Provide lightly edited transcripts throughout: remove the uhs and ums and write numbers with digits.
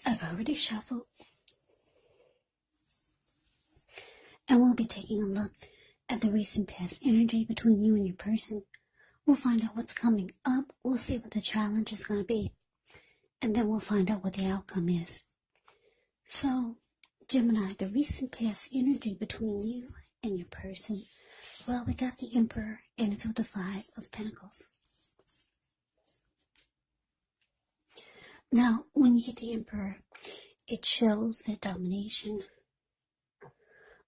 I've already shuffled. And we'll be taking a look at the recent past energy between you and your person. We'll find out what's coming up. We'll see what the challenge is going to be. And then we'll find out what the outcome is. So, Gemini, the recent past energy between you and your person. Well, we got the Emperor, and it's with the 5 of Pentacles. Now, when you get the Emperor, it shows that domination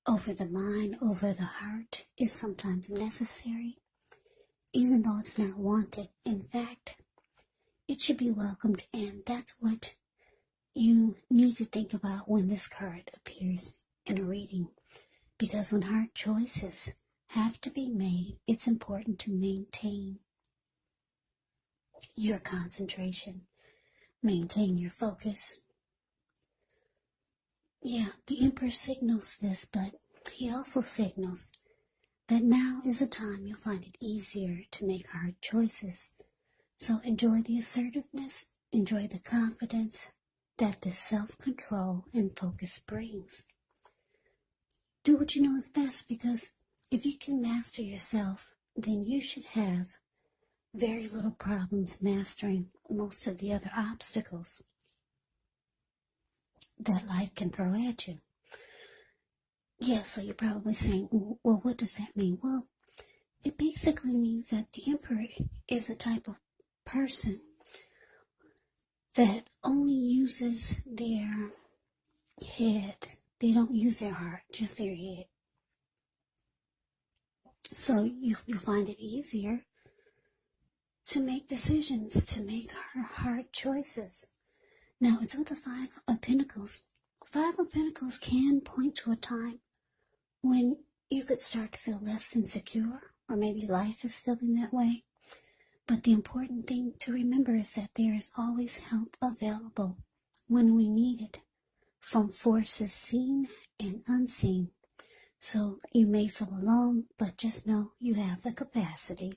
over the mind, over the heart, is sometimes necessary, even though it's not wanted. In fact, it should be welcomed, and that's what you need to think about when this card appears in a reading. Because when hard choices have to be made, it's important to maintain your concentration, maintain your focus. Yeah, the Emperor signals this, but he also signals that now is a time you'll find it easier to make hard choices. So enjoy the assertiveness, enjoy the confidence that this self-control and focus brings. Do what you know is best, because if you can master yourself, then you should have very little problems mastering most of the other obstacles that life can throw at you. Yeah, so you're probably saying, well, what does that mean? Well, it basically means that the Emperor is a type of person that only uses their head. They don't use their heart, just their head. So you find it easier to make decisions, to make hard choices. Now, it's with the 5 of Pentacles. 5 of Pentacles can point to a time when you could start to feel less than secure, or maybe life is feeling that way. But the important thing to remember is that there is always help available when we need it, from forces seen and unseen. So you may feel alone, but just know you have the capacity.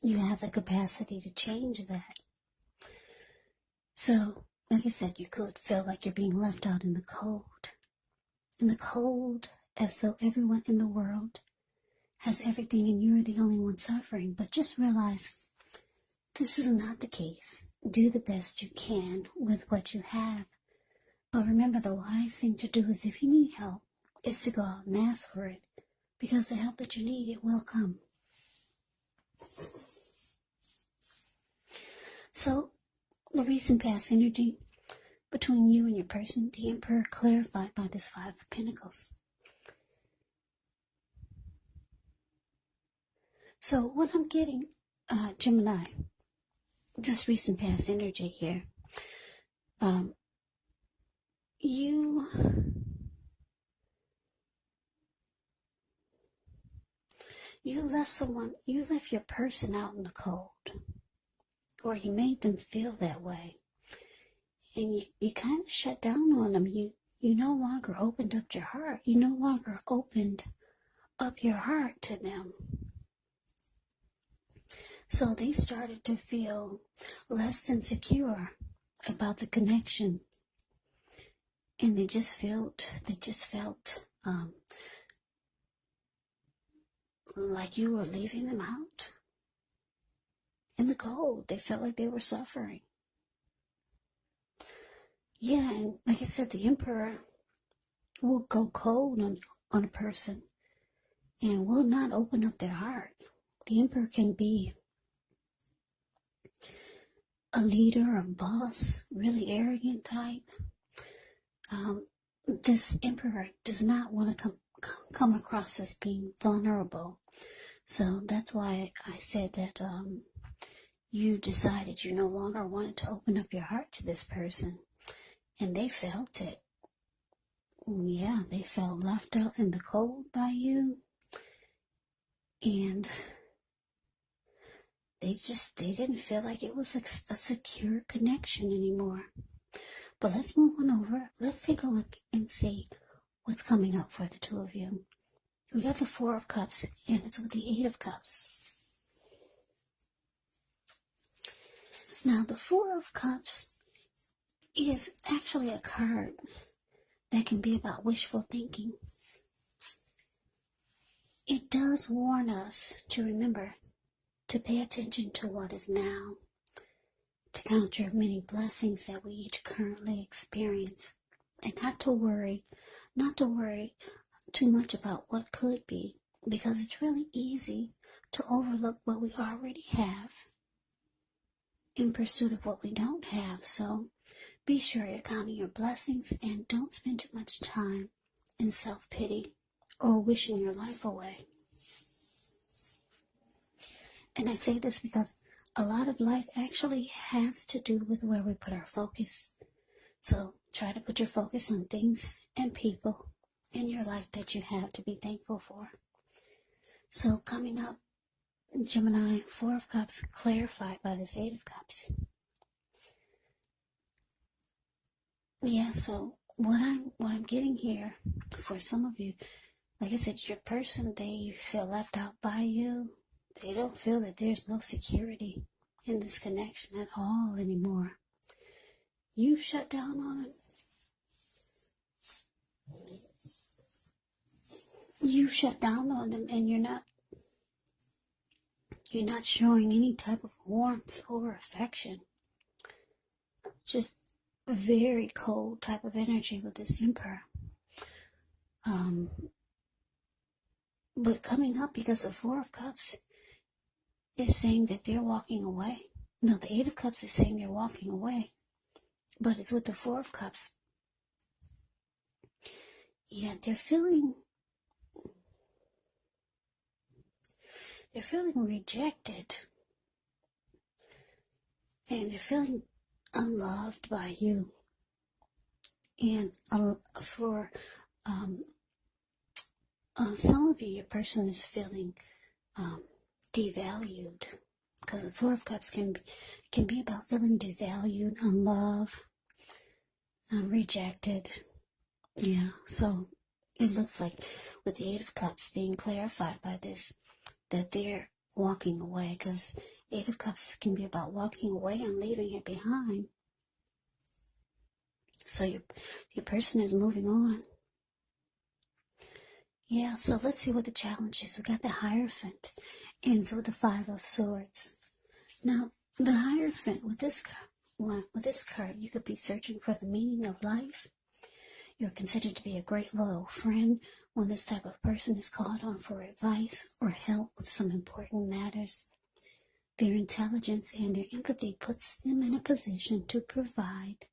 You have the capacity to change that. So, like I said, you could feel like you're being left out in the cold. In the cold, as though everyone in the world has everything and you're the only one suffering. But just realize this is not the case. Do the best you can with what you have. But remember, the wise thing to do is, if you need help, is to go out and ask for it. Because the help that you need, it will come. So, the recent past energy between you and your person, the Emperor, clarified by this 5 of Pentacles. So what I'm getting, Gemini, this recent past energy here, you left your person out in the cold, or you made them feel that way, and you kind of shut down on them. You no longer opened up your heart. You no longer opened up your heart to them. So they started to feel less than secure about the connection, and they just felt like you were leaving them out in the cold. They felt like they were suffering. Yeah, and like I said, the Emperor will go cold on a person and will not open up their heart. The Emperor can be a leader, a boss, really arrogant type. This Emperor does not want to come across as being vulnerable. So that's why I said that you decided you no longer wanted to open up your heart to this person. And they felt it. Yeah, they felt left out in the cold by you. And they didn't feel like it was a secure connection anymore. But let's move on over. Let's take a look and see what's coming up for the two of you. We got the 4 of Cups, and it's with the 8 of Cups. Now, the Four of Cups is actually a card that can be about wishful thinking. It does warn us to remember to pay attention to what is now, to count your many blessings that we each currently experience, and not to worry too much about what could be, because it's really easy to overlook what we already have in pursuit of what we don't have. So be sure you're counting your blessings and don't spend too much time in self-pity or wishing your life away. And I say this because a lot of life actually has to do with where we put our focus. So try to put your focus on things and people in your life that you have to be thankful for. So coming up, Gemini, Four of Cups clarified by this Eight of Cups. Yeah, so what I'm getting here for some of you, like I said, your person, they feel left out by you. They don't feel that there's no security in this connection at all anymore. You shut down on them. You shut down on them, and you're not showing any type of warmth or affection. Just a very cold type of energy with this Emperor. But coming up, because the Four of Cups is saying that they're walking away. No, the Eight of Cups is saying they're walking away. But it's with the Four of Cups. Yeah, they're feeling rejected. And they're feeling unloved by you. And for some of you, your person is feeling devalued, because the Four of Cups can be about feeling devalued, unloved, rejected. Yeah, so it looks like with the Eight of Cups being clarified by this, that they're walking away, because Eight of Cups can be about walking away and leaving it behind. So your person is moving on. Yeah, so let's see what the challenge is. We got the Hierophant, ends with the Five of Swords. Now, the Hierophant, with this card, you could be searching for the meaning of life. You're considered to be a great loyal friend when this type of person is called on for advice or help with some important matters. Their intelligence and their empathy puts them in a position to provide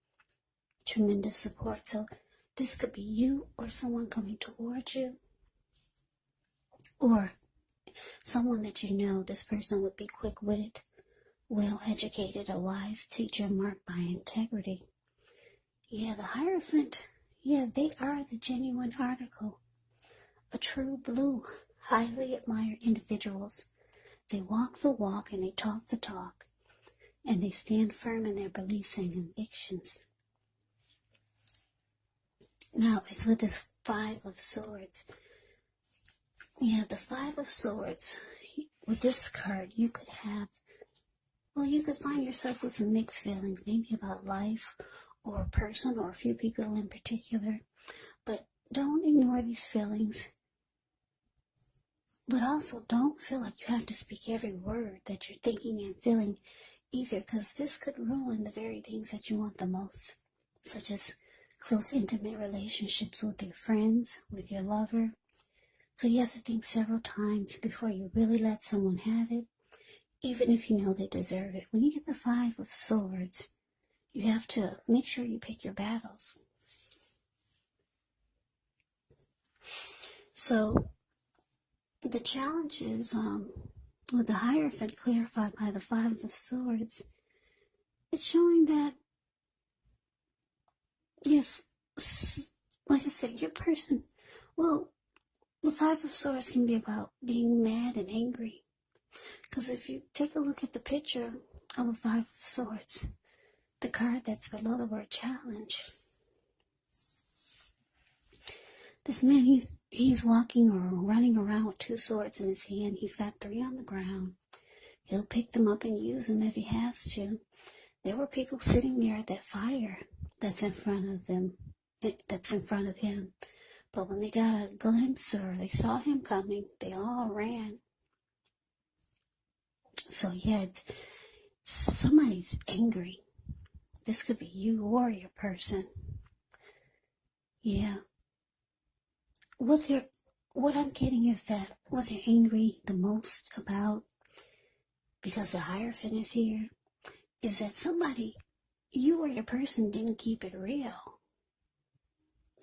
tremendous support. So this could be you or someone coming towards you, or someone that you know. This person would be quick-witted, well-educated, a wise teacher marked by integrity. Yeah, the Hierophant, yeah, they are the genuine article. A true blue, highly admired individuals. They walk the walk and they talk the talk. And they stand firm in their beliefs and convictions. Now, it's with this Five of Swords. Yeah, the Five of Swords. With this card, you could find yourself with some mixed feelings, maybe about life or a person or a few people in particular. But don't ignore these feelings. But also don't feel like you have to speak every word that you're thinking and feeling either, because this could ruin the very things that you want the most, such as close, intimate relationships with your friends, with your lover. So you have to think several times before you really let someone have it, even if you know they deserve it. When you get the Five of Swords, you have to make sure you pick your battles. So the challenge is, with the Hierophant clarified by the Five of Swords, it's showing that, yes, like I said, your person, well, the Five of Swords can be about being mad and angry. Because if you take a look at the picture of the Five of Swords, the card that's below the word challenge, this man, he's walking or running around with two swords in his hand. He's got three on the ground. He'll pick them up and use them if he has to. There were people sitting there at that fire that's in front of them, that's in front of him. But when they got a glimpse or they saw him coming, they all ran. So yeah, somebody's angry. This could be you or your person. Yeah. What I'm getting is that what they're angry the most about, because the Hierophant is here, is that somebody, you or your person, didn't keep it real.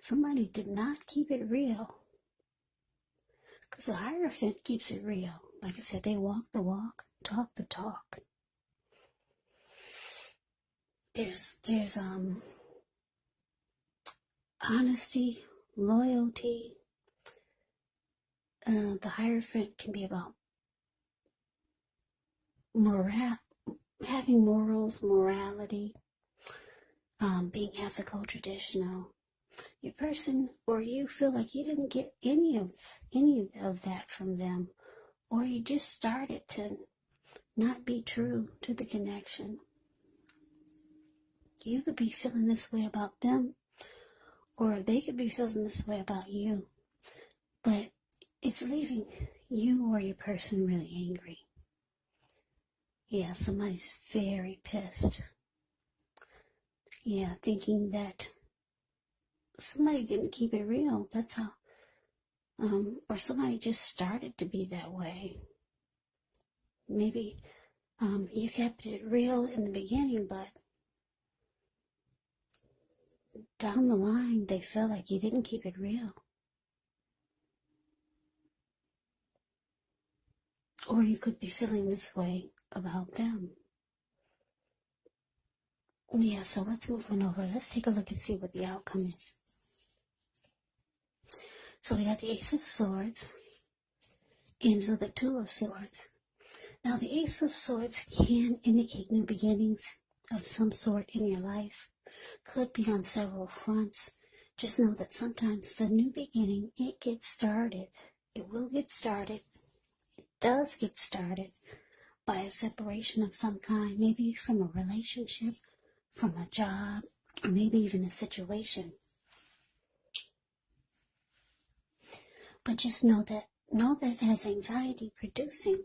Somebody did not keep it real. Because the Hierophant keeps it real. Like I said, they walk the walk, talk the talk. There's honesty, loyalty. The Hierophant can be about having morals, morality, being ethical, traditional. Your person or you feel like you didn't get any of that from them, or you just started to not be true to the connection. You could be feeling this way about them, or they could be feeling this way about you, but it's leaving you or your person really angry. Yeah, somebody's very pissed. Yeah, thinking that somebody didn't keep it real. That's how, or somebody just started to be that way. Maybe you kept it real in the beginning, but down the line, they felt like you didn't keep it real. Or you could be feeling this way about them. Yeah, so let's move on over. Let's take a look and see what the outcome is. So we got the Ace of Swords, and so the Two of Swords. Now the Ace of Swords can indicate new beginnings of some sort in your life. Could be on several fronts. Just know that sometimes the new beginning, it gets started. It will get started. It does get started by a separation of some kind, maybe from a relationship, from a job, or maybe even a situation. But just know that as anxiety producing,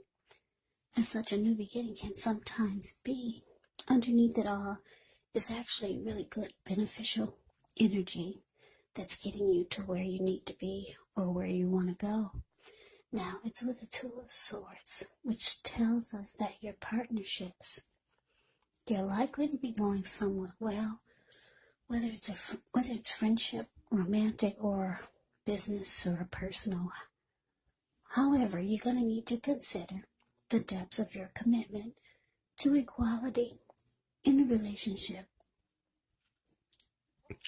as such a new beginning can sometimes be, underneath it all is actually really good, beneficial energy that's getting you to where you need to be or where you want to go. Now, it's with the Two of Swords, which tells us that your partnerships, they're likely to be going somewhat well, whether it's friendship, romantic, or business or personal. However, you're going to need to consider the depths of your commitment to equality in the relationship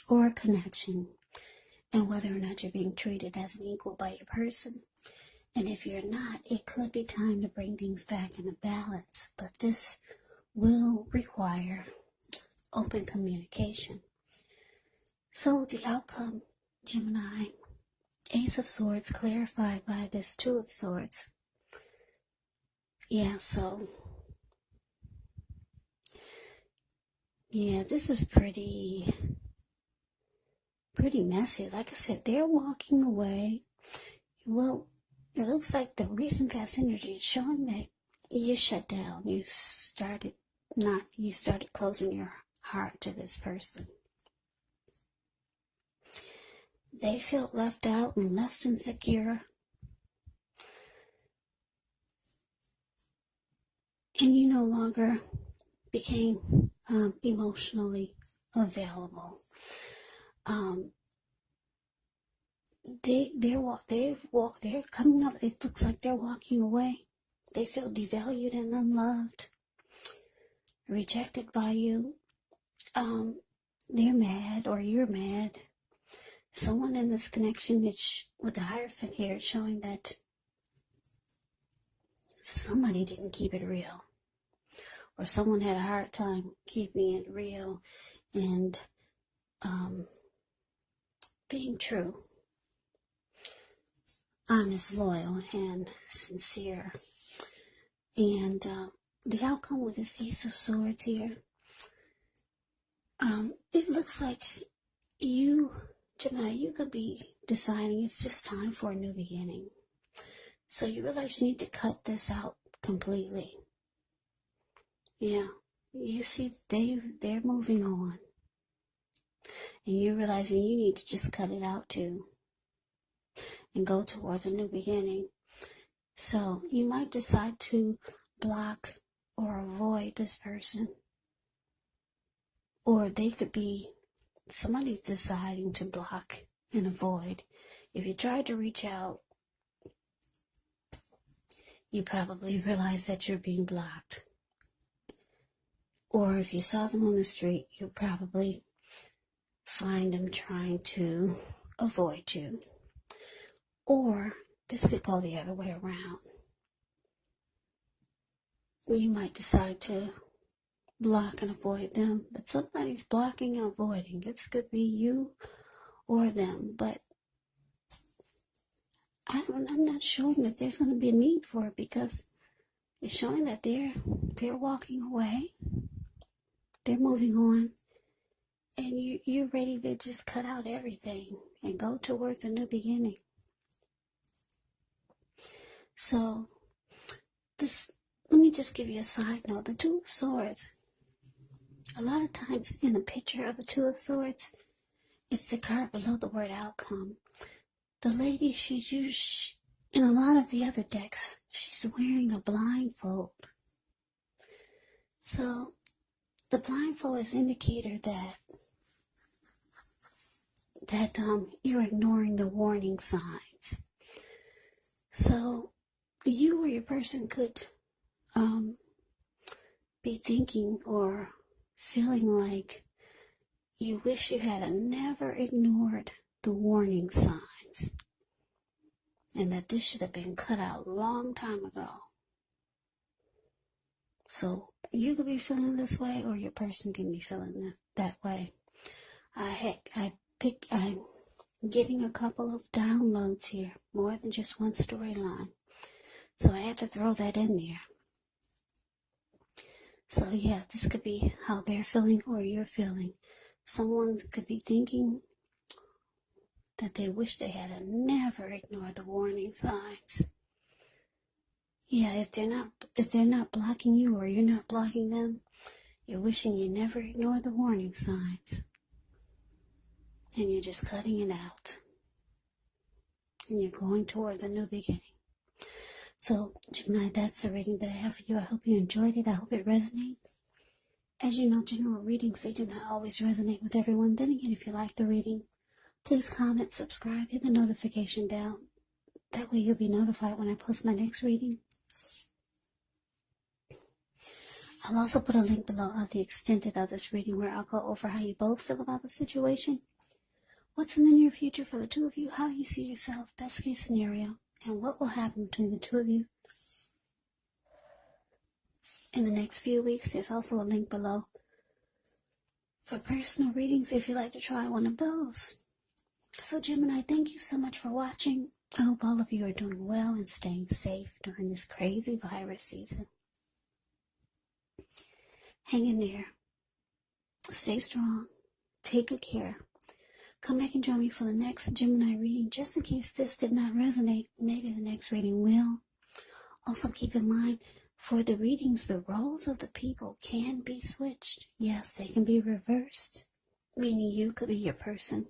or connection, and whether or not you're being treated as an equal by your person. And if you're not, it could be time to bring things back into balance, but this will require open communication. So the outcome, Gemini, Ace of Swords clarified by this Two of Swords. Yeah, so yeah, this is pretty messy. Like I said, they're walking away. Well, it looks like the recent past energy is showing that you shut down. You started closing your heart to this person. They felt left out and less insecure. And you no longer became emotionally available. They're coming up. It looks like they're walking away. They feel devalued and unloved, rejected by you. They're mad, or you're mad. Someone in this connection is with the Hierophant here, showing that somebody didn't keep it real, or someone had a hard time keeping it real and being true, honest, loyal, and sincere. And the outcome with this Ace of Swords here, It looks like you, Gemini, you could be deciding it's just time for a new beginning. So you realize you need to cut this out completely. Yeah, you see they're moving on. And you're realizing you need to just cut it out too. And go towards a new beginning. So you might decide to block or avoid this person. Or they could be, somebody's deciding to block and avoid. If you tried to reach out, you probably realize that you're being blocked. Or if you saw them on the street, you'll probably find them trying to avoid you. Or this could go the other way around. You might decide to block and avoid them, but somebody's blocking and avoiding. It could be you or them, but I'm not showing that there's going to be a need for it, because it's showing that they're walking away, they're moving on, and you're ready to just cut out everything and go towards a new beginning. So let me just give you a side note. The Two of Swords, a lot of times in the picture of the Two of Swords, it's the card below the word outcome. The lady, she's in a lot of the other decks, she's wearing a blindfold. So the blindfold is an indicator that you're ignoring the warning signs. So you or your person could be thinking or feeling like you wish you had never ignored the warning signs, and that this should have been cut out a long time ago. So you could be feeling this way, or your person can be feeling that way. I'm getting a couple of downloads here, more than just one storyline. So I had to throw that in there. So yeah, this could be how they're feeling or you're feeling. Someone could be thinking that they wish they had never ignored the warning signs. Yeah, if they're not blocking you or you're not blocking them, you're wishing you never ignored the warning signs. And you're just cutting it out. And you're going towards a new beginning. So, Gemini, that's the reading that I have for you. I hope you enjoyed it. I hope it resonated. As you know, general readings, they do not always resonate with everyone. Then again, if you like the reading, please comment, subscribe, hit the notification bell. That way you'll be notified when I post my next reading. I'll also put a link below of the extended of this reading, where I'll go over how you both feel about the situation, what's in the near future for the two of you, how you see yourself, best case scenario, and what will happen between the two of you in the next few weeks. There's also a link below for personal readings if you'd like to try one of those. So Gemini, thank you so much for watching. I hope all of you are doing well and staying safe during this crazy virus season. Hang in there. Stay strong. Take good care. Come back and join me for the next Gemini reading. Just in case this did not resonate, maybe the next reading will. Also keep in mind, for the readings, the roles of the people can be switched. Yes, they can be reversed. Meaning you could be your person,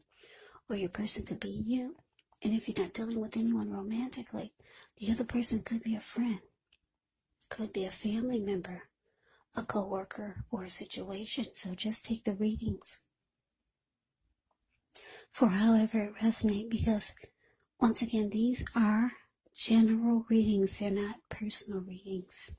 or your person could be you. And if you're not dealing with anyone romantically, the other person could be a friend, could be a family member, a co-worker, or a situation. So just take the readings for however it resonates, because once again, these are general readings. They're not personal readings.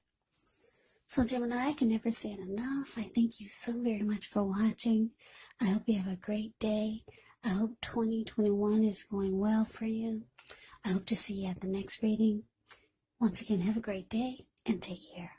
So Gemini, I can never say it enough. I thank you so very much for watching. I hope you have a great day. I hope 2021 is going well for you. I hope to see you at the next reading. Once again, have a great day and take care.